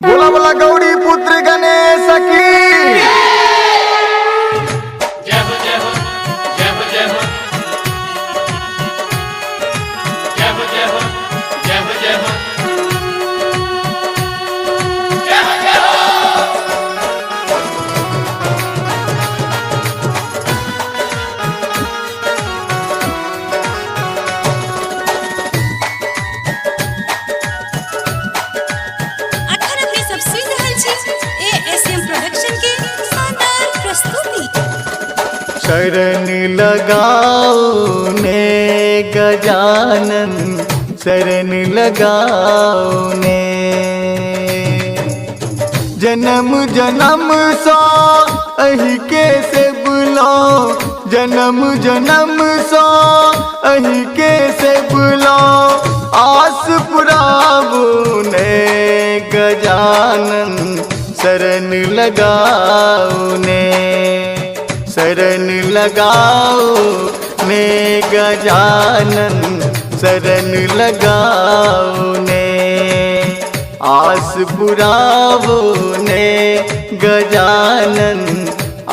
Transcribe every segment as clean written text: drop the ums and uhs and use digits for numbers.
बोला बोला गौरी पुत्र गणेश की जय हो जय हो जय हो जय हो जय हो जय हो जय हो जय हो जय हो जय हो। अखन अपने सब सुन रहल छी एएसएम प्रोडक्शन के शानदार प्रस्तुति। शरण लगाओ ने गजानन शरण लगाओ ने जन्म जन्म सा अहि के से बुलाओ जन्म जन्म सा अहि के से बुलाओ आस पुराबो ने गजानन शरण लगाओ ने शरण लगाओ ने गजानन शरण लगाओ ने आस पुरावो ने गजानन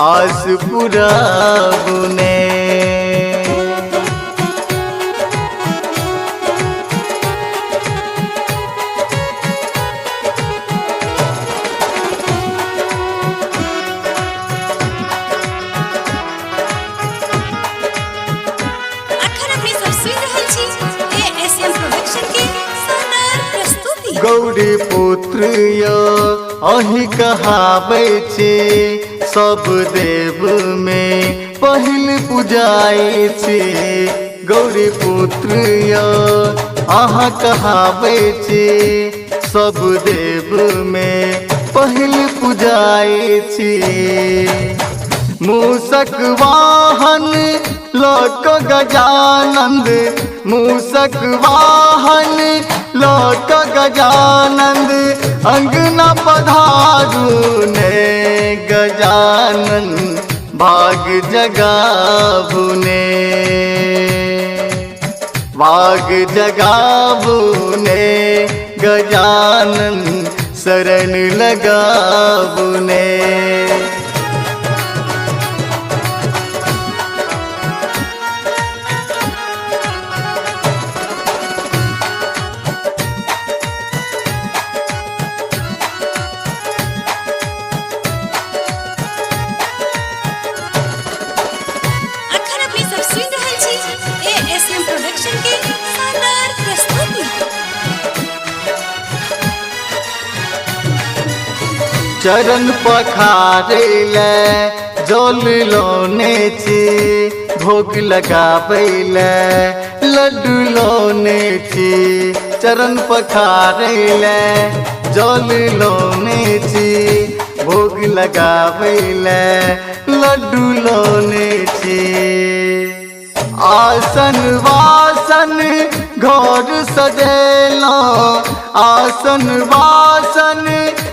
आस पुरावो ने। अखन अपने सब सुन रहल छी एएसएम प्रोडक्शन के शानदार प्रस्तुति। गौरी पुत्र यो अहि कहाबै छे सब देव में पहिल पूजाए छे गौरी पुत्र यो अहाँ कहाबै छे सब देव में पहिल पूजाए छे मूषक वाहन लोक गजानंद मूषक वाहन लोक गजानंद अंगना पधारू ने गजानन भाग जगाबू ने भाग जगाबू ने गजानन शरण लगाबू ने। अखन अपने सब सुन रहल छी एएसएम प्रोडक्शन के शानदार प्रस्तुति। चरण पखारे ले जल लोने छी भोग लगाबै ले लड्डू लोने छी चरण पखारे ले जल लोने छी भोग लगाबै ले लड्डू लोने छी आसन वासन घर सजेलौं आसन वासन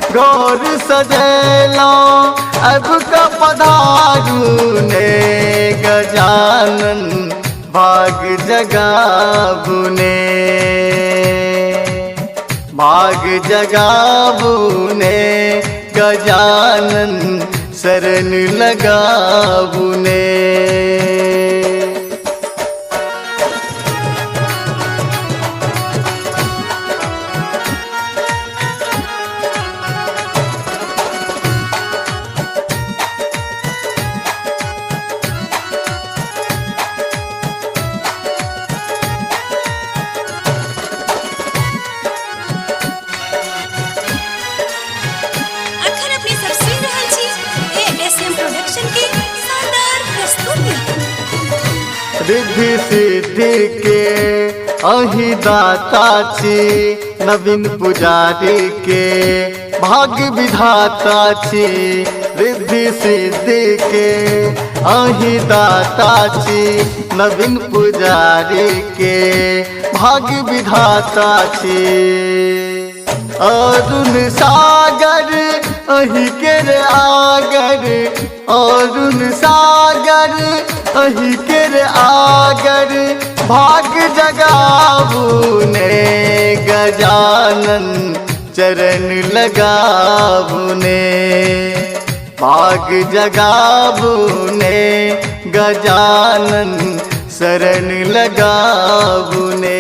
घर सजेलौं अब का पधारू ने गजानन भाग जगाबू ने भाग जगाबू ने गजानन शरण लगाबू ने। अखन अपने सब सुन रहल छी एएसएम प्रोडक्शन के शानदार प्रस्तुति। रिद्धि सिद्धि के अहि दाता छी नवीन पुजारी के भाग्य विधाता छी रिद्धि सिद्धि के अहि दाता छी नवीन पुजारी के भाग्य विधाता छी अरुण सागर अहि के रे आगर अरुण सागर अहि के रे आगर भाग जगाबू ने गजानन चरण लगाबुने भाग जगाबुने गजानन शरण लगाबुने।